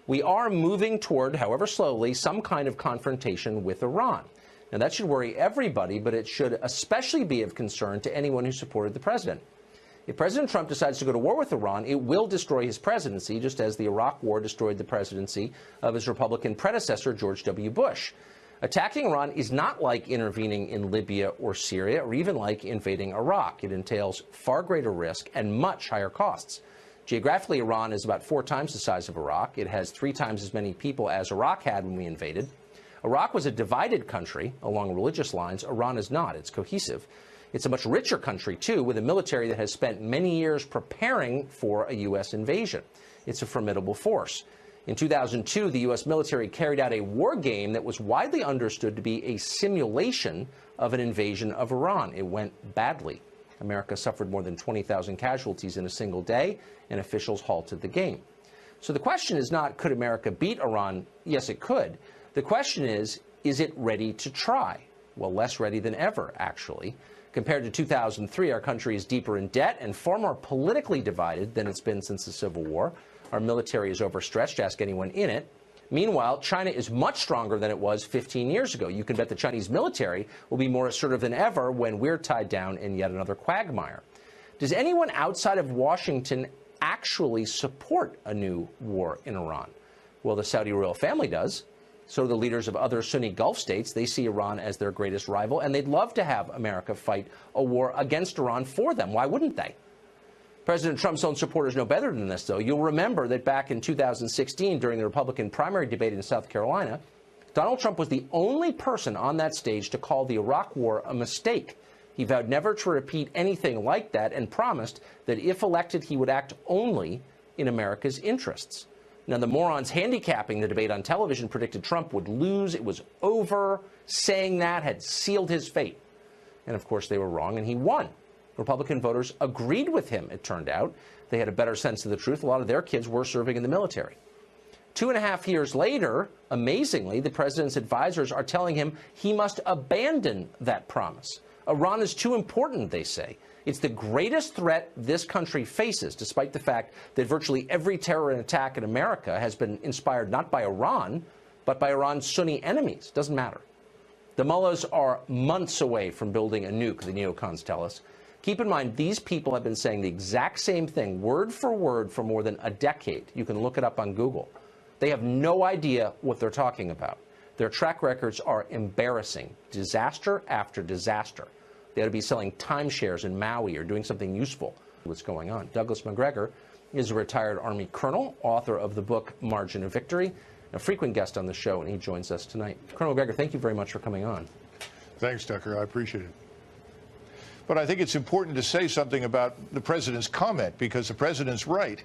we are moving toward, however slowly, some kind of confrontation with Iran. Now, that should worry everybody, but it should especially be of concern to anyone who supported the president. If President Trump decides to go to war with Iran, it will destroy his presidency, just as the Iraq War destroyed the presidency of his Republican predecessor, George W. Bush. Attacking Iran is not like intervening in Libya or Syria, or even like invading Iraq. It entails far greater risk and much higher costs. Geographically, Iran is about 4 times the size of Iraq. It has 3 times as many people as Iraq had when we invaded. Iraq was a divided country along religious lines. Iran is not. It's cohesive. It's a much richer country, too, with a military that has spent many years preparing for a U.S. invasion. It's a formidable force. In 2002, the U.S. military carried out a war game that was widely understood to be a simulation of an invasion of Iran. It went badly. America suffered more than 20,000 casualties in a single day, and officials halted the game. So the question is not, could America beat Iran? Yes, it could. The question is it ready to try? Well, less ready than ever, actually. Compared to 2003, our country is deeper in debt and far more politically divided than it's been since the Civil War. Our military is overstretched, ask anyone in it. Meanwhile, China is much stronger than it was 15 years ago. You can bet the Chinese military will be more assertive than ever when we're tied down in yet another quagmire. Does anyone outside of Washington actually support a new war in Iran? Well, the Saudi royal family does. So do the leaders of other Sunni Gulf states. They see Iran as their greatest rival, and they'd love to have America fight a war against Iran for them. Why wouldn't they? President Trump's own supporters know better than this, though. You'll remember that back in 2016, during the Republican primary debate in South Carolina, Donald Trump was the only person on that stage to call the Iraq War a mistake. He vowed never to repeat anything like that and promised that if elected, he would act only in America's interests. Now, the morons handicapping the debate on television predicted Trump would lose. It was over. Saying that had sealed his fate. And, of course, they were wrong, and he won. Republican voters agreed with him, it turned out. They had a better sense of the truth. A lot of their kids were serving in the military. 2.5 years later, amazingly, the president's advisors are telling him he must abandon that promise. Iran is too important, they say. It's the greatest threat this country faces, despite the fact that virtually every terror attack in America has been inspired not by Iran, but by Iran's Sunni enemies. Doesn't matter. The mullahs are months away from building a nuke, the neocons tell us. Keep in mind, these people have been saying the exact same thing, word for word, for more than a decade. You can look it up on Google. They have no idea what they're talking about. Their track records are embarrassing, disaster after disaster. They ought to be selling timeshares in Maui or doing something useful. What's going on? Douglas McGregor is a retired Army colonel, author of the book Margin of Victory, a frequent guest on the show, and he joins us tonight. Colonel McGregor, thank you very much for coming on. Thanks, Tucker. I appreciate it. But I think it's important to say something about the president's comment, because the president's right.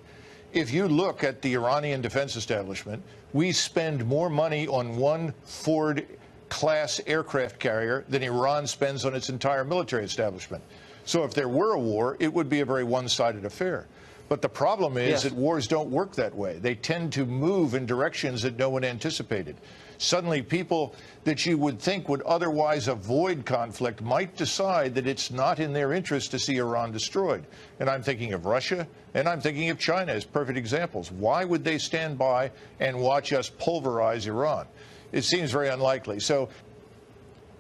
If you look at the Iranian defense establishment, we spend more money on one Ford-class aircraft carrier than Iran spends on its entire military establishment. So if there were a war, it would be a very one-sided affair. But the problem is that wars don't work that way. They tend to move in directions that no one anticipated. Suddenly, people that you would think would otherwise avoid conflict might decide that it's not in their interest to see Iran destroyed. And I'm thinking of Russia, and I'm thinking of China as perfect examples. Why would they stand by and watch us pulverize Iran? It seems very unlikely. So,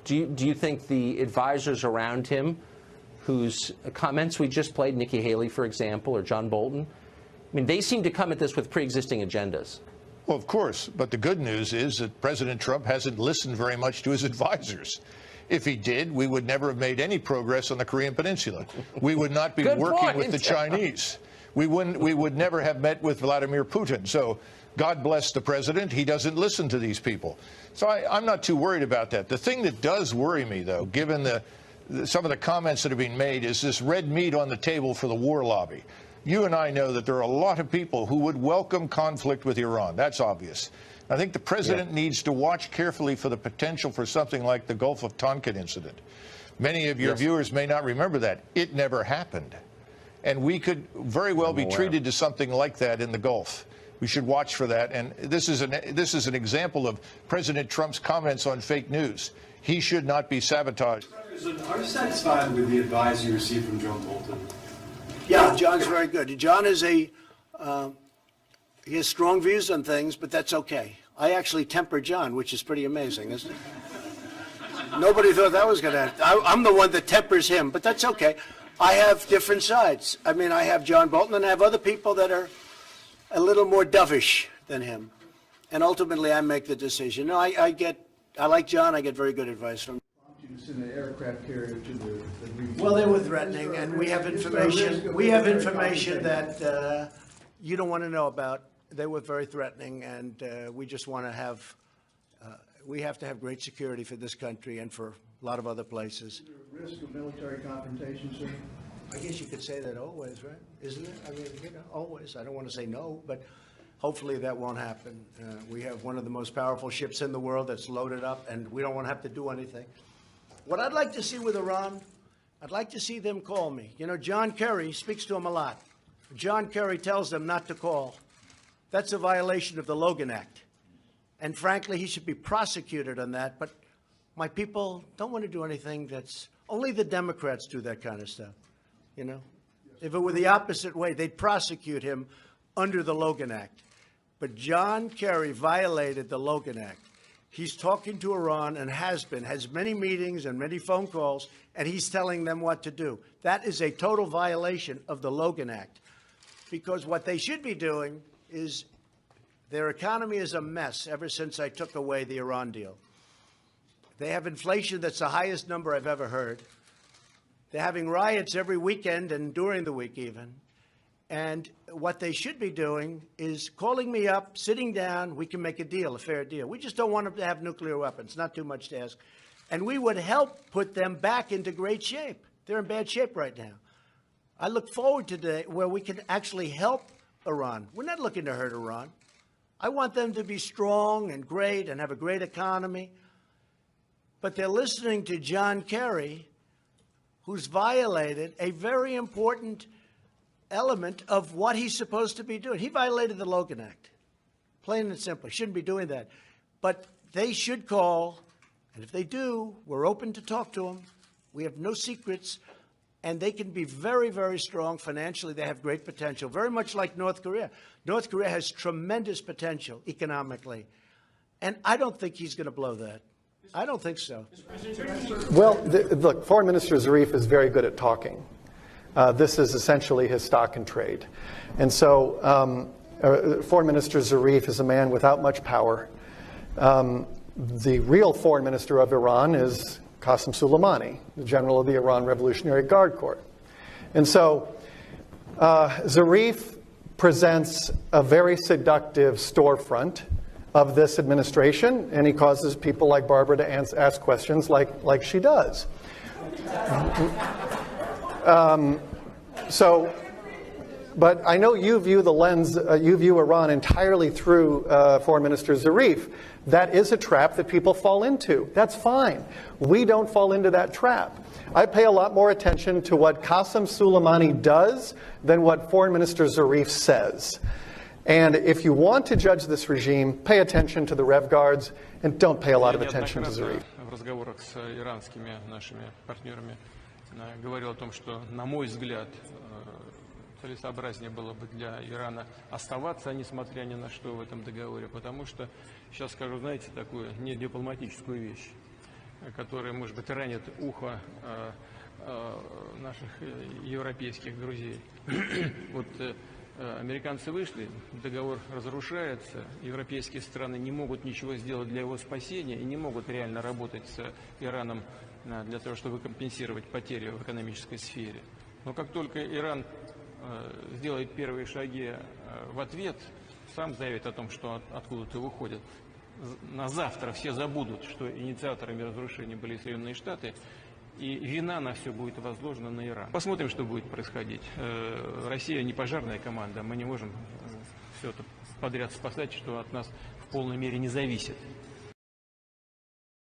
do you think the advisors around him, whose comments we just played, Nikki Haley, for example, or John Bolton, I mean, they seem to come at this with pre-existing agendas? Well, of course. But the good news is that President Trump hasn't listened very much to his advisors. If he did, we would never have made any progress on the Korean Peninsula. We would not be working with the Chinese. We would never have met with Vladimir Putin. So God bless the president. He doesn't listen to these people. So I'm not too worried about that. The thing that does worry me, though, given some of the comments that have been made, is this red meat on the table for the war lobby. You and I know that there are a lot of people who would welcome conflict with Iran. That's obvious. I think the president needs to watch carefully for the potential for something like the Gulf of Tonkin incident. Many of your viewers may not remember that. It never happened. And we could very well be treated to something like that in the Gulf. We should watch for that. And this is an example of President Trump's comments on fake news. He should not be sabotaged. Are you satisfied with the advice you received from John Bolton? Yeah, John's very good. John is a He has strong views on things, but that's okay. I actually temper John, which is pretty amazing, isn't it? Nobody thought that was going to happen. I'm the one that tempers him, but that's okay. I have different sides. I mean, I have John Bolton, and I have other people that are a little more dovish than him. And ultimately, I make the decision. No, I like John. I get very good advice from him. Send an aircraft carrier to the region. Well, they were threatening, and we have information. We have information that you don't want to know about. They were very threatening, and we just want to have. We have to have great security for this country and for a lot of other places. Is there a risk of military confrontation, sir? I guess you could say that always, right? Isn't it? I mean, you know, always. I don't want to say no, but hopefully that won't happen. We have one of the most powerful ships in the world that's loaded up, and we don't want to have to do anything. What I'd like to see with Iran, I'd like to see them call me. You know, John Kerry speaks to them a lot. John Kerry tells them not to call. That's a violation of the Logan Act. And frankly, he should be prosecuted on that. But my people don't want to do anything that's... Only the Democrats do that kind of stuff, you know? If it were the opposite way, they'd prosecute him under the Logan Act. But John Kerry violated the Logan Act. He's talking to Iran and has many meetings and many phone calls, and he's telling them what to do. That is a total violation of the Logan Act. Because what they should be doing is... Their economy is a mess ever since I took away the Iran deal. They have inflation that's the highest number I've ever heard. They're having riots every weekend and during the week even. And what they should be doing is calling me up, sitting down, we can make a deal, a fair deal. We just don't want them to have nuclear weapons, not too much to ask. And we would help put them back into great shape. They're in bad shape right now. I look forward to the day where we can actually help Iran. We're not looking to hurt Iran. I want them to be strong and great and have a great economy. But they're listening to John Kerry, who's violated a very important element of what he's supposed to be doing. He violated the Logan Act, plain and simple. He shouldn't be doing that. But they should call, and if they do, we're open to talk to them. We have no secrets. And they can be very, very strong financially. They have great potential, very much like North Korea. North Korea has tremendous potential economically. And I don't think he's going to blow that. I don't think so. Well, look, Foreign Minister Zarif is very good at talking. This is essentially his stock and trade. And so Foreign Minister Zarif is a man without much power. The real Foreign Minister of Iran is Qasem Soleimani, the general of the Iran Revolutionary Guard Corps. And so Zarif presents a very seductive storefront of this administration, and he causes people like Barbara to ask questions like she does. But I know you view the lens, you view Iran entirely through Foreign Minister Zarif. That is a trap that people fall into. That's fine. We don't fall into that trap. I pay a lot more attention to what Qasem Soleimani does than what Foreign Minister Zarif says. And if you want to judge this regime, pay attention to the Rev Guards and don't pay a lot of attention to Zarif. В разговорах с иранскими нашими партнерами говорил о том, что, на мой взгляд, целесообразнее было бы для Ирана оставаться, несмотря ни на что в этом договоре, потому что, сейчас скажу, знаете, такую недипломатическую вещь, которая, может быть, ранит ухо наших европейских друзей. Вот американцы вышли, договор разрушается, европейские страны не могут ничего сделать для его спасения и не могут реально работать с Ираном для того, чтобы компенсировать потери в экономической сфере. Но как только Иран сделает первые шаги в ответ, сам заявит о том, что откуда-то выходит. На завтра все забудут, что инициаторами разрушения были Соединенные Штаты, и вина на все будет возложена на Иран. Посмотрим, что будет происходить. Россия не пожарная команда, мы не можем все это подряд спасать, что от нас в полной мере не зависит.